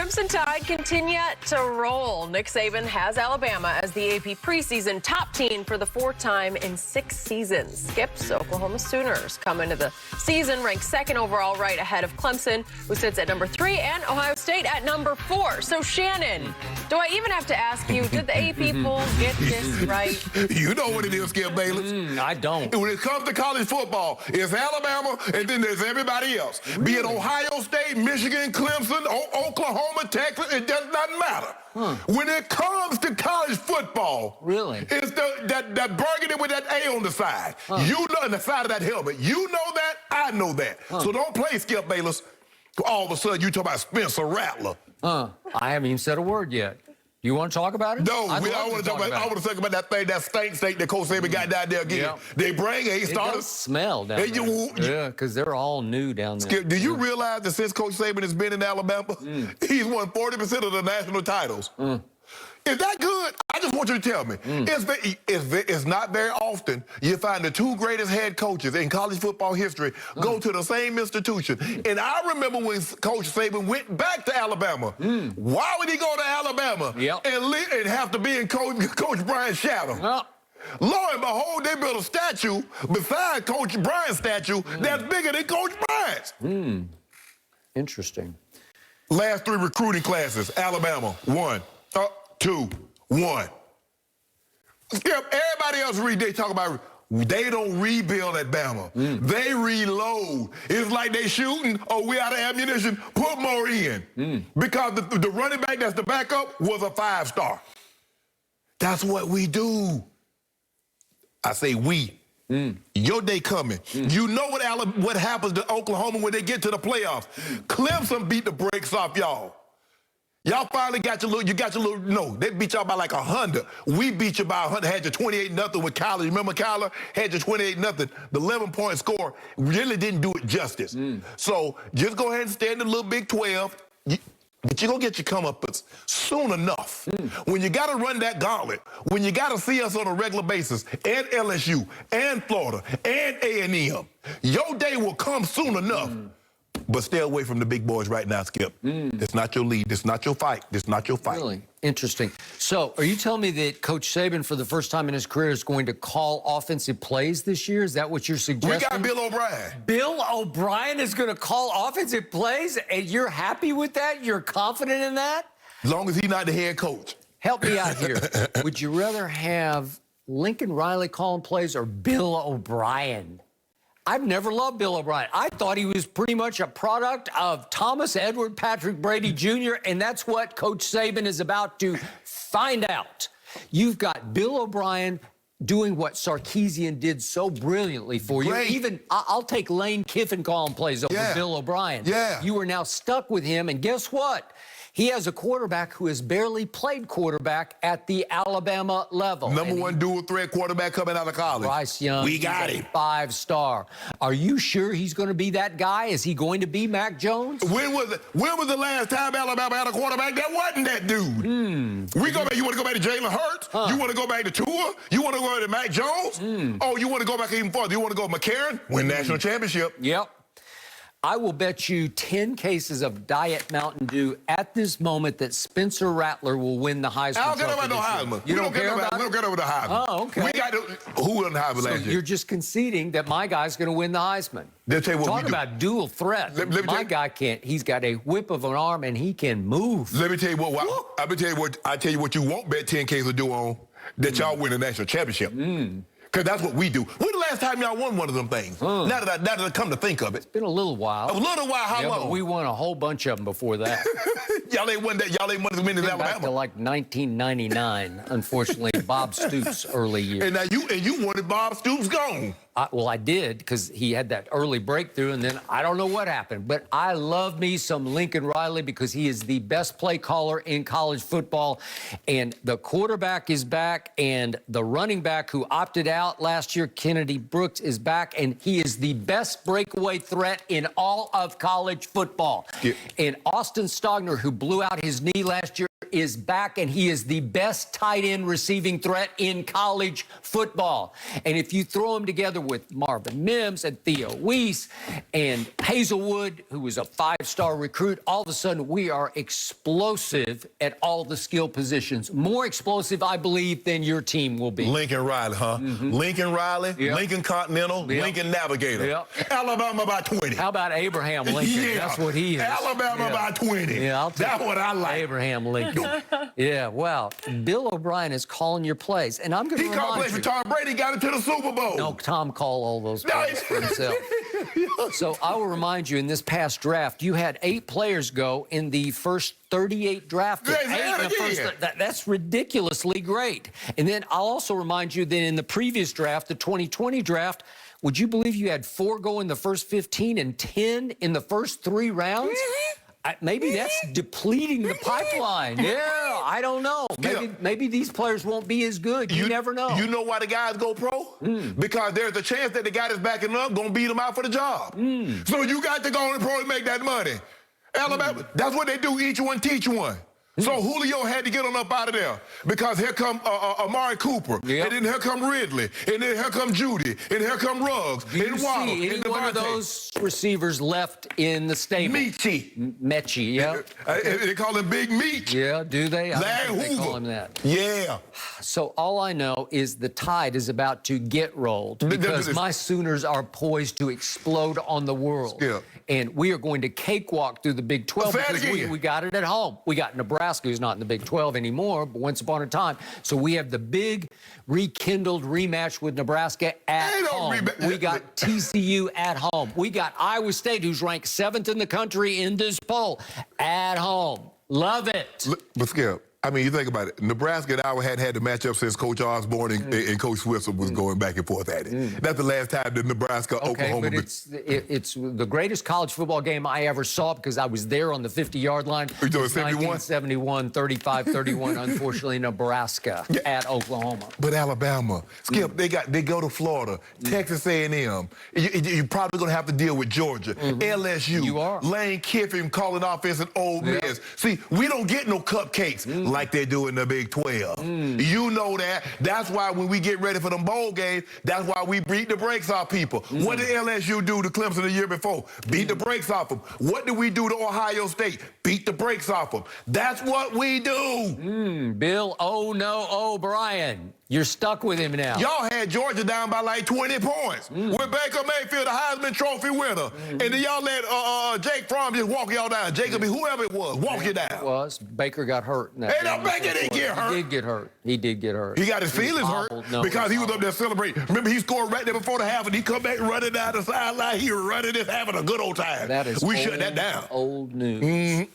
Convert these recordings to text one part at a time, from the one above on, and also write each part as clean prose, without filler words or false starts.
Crimson Tide continue to roll. Nick Saban has Alabama as the AP preseason top team for the fourth time in 6 seasons. Skip's Oklahoma Sooners come into the season ranked second overall, right ahead of Clemson, who sits at number 3, and Ohio State at number 4. So, Shannon, do I even have to ask you, did the AP poll get this right? You know what it is, Skip Bayless. I don't. When it comes to college football, it's Alabama, and then there's everybody else. Really? Be it Ohio State, Michigan, Clemson, Oklahoma, Texas, it does not matter. When it comes to college football, really, it's that burgundy with that A on the side. You know, on the side of that helmet. You know that, I know that. So don't play, Skip Bayless. All of a sudden, you talk about Spencer Rattler. I haven't even said a word yet. You want to talk about it? No, I want to talk about. I want to talk about that thing, that stink steak that Coach Saban got down there again. Yeah. They bring a starter. It does smell down there. Yeah, because they're all new down there. Skip, do you realize that since Coach Saban has been in Alabama, he's won 40% of the national titles? Is that good? I just want you to tell me. It's not very often you find the 2 greatest head coaches in college football history go to the same institution. And I remember when Coach Saban went back to Alabama. Why would he go to Alabama and have to be in Coach Brian's shadow? Lo and behold, they built a statue beside Coach Brian's statue that's bigger than Coach Brian's. Interesting. Last 3 recruiting classes, Alabama, 1. 2, 1. Skip, everybody else they talk about they don't rebuild at Bama. They reload. It's like they shooting, we out of ammunition, put more in. Because the running back that's the backup was a 5-star. That's what we do. I say we. Your day coming. You know what happens to Oklahoma when they get to the playoffs. Clemson beat the brakes off y'all. Y'all finally got your little, no, they beat y'all by like 100. We beat you by 100, had you 28-0 with Kyler. Remember Kyler? Had you 28-0. The 11-point score really didn't do it justice. So just go ahead and stay in the little Big 12. But you're going to get your comeuppance soon enough. When you got to run that gauntlet, when you got to see us on a regular basis, and LSU, and Florida, and A&M, your day will come soon enough. But stay away from the big boys right now, Skip. It's not your lead. It's not your fight. It's not your fight. Really? Interesting. So, are you telling me that Coach Saban, for the first time in his career, is going to call offensive plays this year? Is that what you're suggesting? We got Bill O'Brien. Bill O'Brien is going to call offensive plays? And you're happy with that? You're confident in that? As long as he's not the head coach. Help me out here. Would you rather have Lincoln Riley calling plays or Bill O'Brien? I've never loved Bill O'Brien. I thought he was pretty much a product of Thomas Edward Patrick Brady Jr., and that's what Coach Saban is about to find out. You've got Bill O'Brien doing what Sarkisian did so brilliantly for you. Even, I'll take Lane Kiffin calling plays over Bill O'Brien. You are now stuck with him, and guess what? He has a quarterback who has barely played quarterback at the Alabama level. Number 1 dual threat quarterback coming out of college. Bryce Young. We got him. 5-star. Are you sure he's going to be that guy? Is he going to be Mac Jones? When was the last time Alabama had a quarterback that wasn't that dude? You want to go back to Jalen Hurts? You want to go back to Tua? You want to go back to Mac Jones? Oh, you want to go back even farther? You want to go McCarron? Win national championship. Yep. I will bet you 10 cases of Diet Mountain Dew at this moment that Spencer Rattler will win the Heisman Trophy. I don't care about no Heisman. You don't care about it? We don't care about the Heisman. Oh, okay. We got who won the Heisman last year? You're just conceding that my guy's going to win the Heisman. They'll tell you what Talk about dual threat. My guy can't. He's got a whip of an arm and he can move. Let me tell you what. I tell you what you won't bet 10 cases of Dew on, that y'all win the national championship. Because that's what we do. When the last time y'all won one of them things? Now that I come to think of it. It's been a little while. A little while, how long? But we won a whole bunch of them before that. Y'all ain't won as many as Alabama. Back to like 1999, unfortunately, Bob Stoops' early years. And now you wanted Bob Stoops gone. Well, I did, because he had that early breakthrough, and then I don't know what happened. But I love me some Lincoln Riley because he is the best play caller in college football. And the quarterback is back, and the running back who opted out last year, Kennedy Brooks, is back, and he is the best breakaway threat in all of college football. And Austin Stogner, who blew out his knee last year, is back, and he is the best tight end receiving threat in college football. And if you throw him together with Marvin Mims and Theo Weiss and Hazelwood, who was a 5-star recruit, all of a sudden we are explosive at all the skill positions. More explosive, I believe, than your team will be. Lincoln Riley, huh? Lincoln Riley, Yep. Lincoln Continental, Yep. Lincoln Navigator. Yep. Alabama by 20. How about Abraham Lincoln? Yeah. That's what he is. Alabama by 20. Yeah, I'll take That's what I like. Abraham Lincoln. Yeah, well, Bill O'Brien is calling your plays, and I'm going to He called plays for Tom Brady, got into the Super Bowl. No, Tom called all those plays for himself. So I will remind you, in this past draft, you had 8 players go in the first 38 drafted. That's ridiculously great. And then I'll also remind you that in the previous draft, the 2020 draft, would you believe you had 4 go in the first 15 and 10 in the first 3 rounds? Maybe that's depleting the pipeline. Yeah, I don't know. Maybe these players won't be as good. You never know. You know why the guys go pro? Because there's a chance that the guy that's backing up going to beat them out for the job. So you got to go on the pro and make that money. Alabama, that's what they do. Each one teach one. So Julio had to get on up out of there because here come Amari Cooper, and then here come Ridley, and then here come Judy, and here come Ruggs, and Waddle, see any one of those receivers left in the stable? Mechie, yeah. They call him Big Meat. Yeah, do they? I don't think they call him Hoover. that. Yeah. So all I know is the tide is about to get rolled because my Sooners are poised to explode on the world. Skip. And we are going to cakewalk through the Big 12 Say it because again. we got it at home. We got Nebraska, who's not in the Big 12 anymore, but once upon a time. So we have the big rekindled rematch with Nebraska at home. We got TCU at home. We got Iowa State, who's ranked 7th in the country in this poll, at home. Love it. But Skip, I mean, you think about it. Nebraska and Iowa hadn't had the matchup since Coach Osborne and Coach Switzer was going back and forth at it. That's the last time that Nebraska, Oklahoma. But it's the greatest college football game I ever saw because I was there on the 50-yard line. Are you doing 71? 1971, 35-31, unfortunately, Nebraska at Oklahoma. But Alabama, Skip, they go to Florida, Texas A&M. You're probably going to have to deal with Georgia, LSU. You are. Lane Kiffin calling offense at Ole Miss. See, we don't get no cupcakes like they do in the Big 12. You know that. That's why when we get ready for them bowl games, that's why we beat the brakes off people. What did LSU do to Clemson the year before? Beat the brakes off them. What did we do to Ohio State? Beat the brakes off them. That's what we do. Bill O'Brien. You're stuck with him now. Y'all had Georgia down by like 20 points with Baker Mayfield, the Heisman Trophy winner. And then y'all let Jake Fromm just walk y'all down. Jacob, whoever it was, walk you down. It was. Baker got hurt. In that Hey, no, Baker didn't get hurt. He did get hurt. He did get hurt. He got his feelings hurt because he was up there celebrating. Remember, he scored right there before the half, and he come back running down the sideline. He was running this, having a good old time. That is we shut that down. Old news.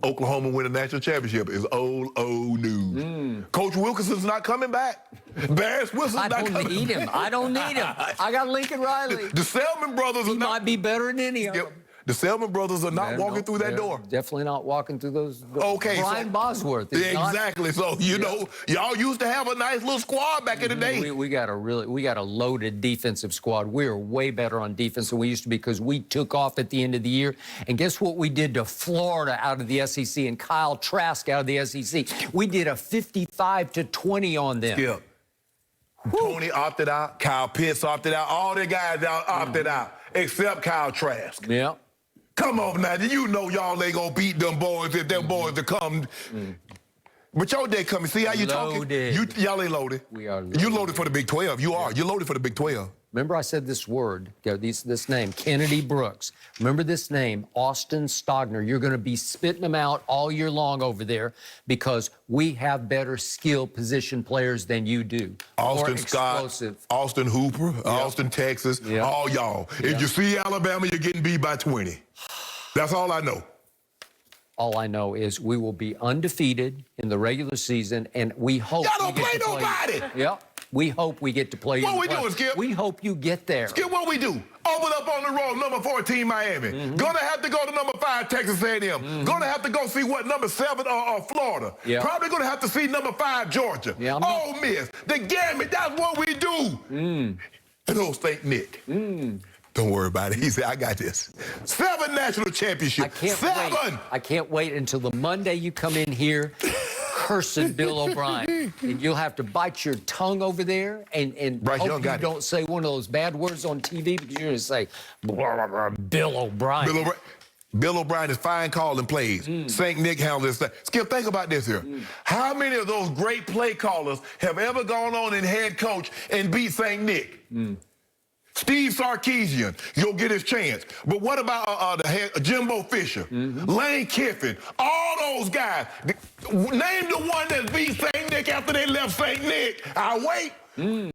Oklahoma win a national championship is old news. Coach Wilkinson's not coming back. Barris Wilson's not coming back. I don't need him. I don't need him. I got Lincoln Riley. The Selman brothers are not. He might be better than any of them. The Selman brothers are not walking through that door. Definitely not walking through those doors. Okay. Brian Bosworth is not. Exactly. So, you know, y'all used to have a nice little squad back in the day. We got a loaded defensive squad. We are way better on defense than we used to be because we took off at the end of the year. And guess what we did to Florida out of the SEC and Kyle Trask out of the SEC? We did a 55-20 on them. Skip. Tony opted out. Kyle Pitts opted out. All the guys opted out except Kyle Trask. Yeah. Come on now, you know y'all ain't gonna beat them boys if them boys to come. But your day coming. See how you talking? Y'all ain't loaded. We are loaded. You loaded for the Big 12. You are. You're loaded for the Big 12. Remember I said this word, this name, Kennedy Brooks. Remember this name, Austin Stogner. You're going to be spitting them out all year long over there because we have better skill position players than you do. Austin Scott, Austin Hooper, Austin, Texas, all y'all. If you see Alabama, you're getting beat by 20. That's all I know. All I know is we will be undefeated in the regular season, and we hope y'all don't play nobody. Yep. We hope we get to play. What we doing, Skip? We hope you get there. Skip, what we do? Open up on the road, number 14 Miami. Gonna have to go to number 5 Texas A&M. Gonna have to go see what number 7 Florida. Probably gonna have to see number 5 Georgia. Ole Miss, the gamut. That's what we do. And old St. Nick. Don't worry about it. He said, I got this. 7 national championships. 7! I can't wait until the Monday you come in here person, Bill O'Brien. And you'll have to bite your tongue over there and Bryce Young hope got you it. don't say one of those bad words on TV because you're going to say, blah, blah, blah, Bill O'Brien. Bill O'Brien is fine calling plays. St. Nick handles this stuff. Skip, think about this here. How many of those great play callers have ever gone on and head coach and beat St. Nick? Steve Sarkisian, you'll get his chance. But what about Jimbo Fisher, Lane Kiffin, all those guys? Name the one that beat St. Nick after they left St. Nick. I'll wait.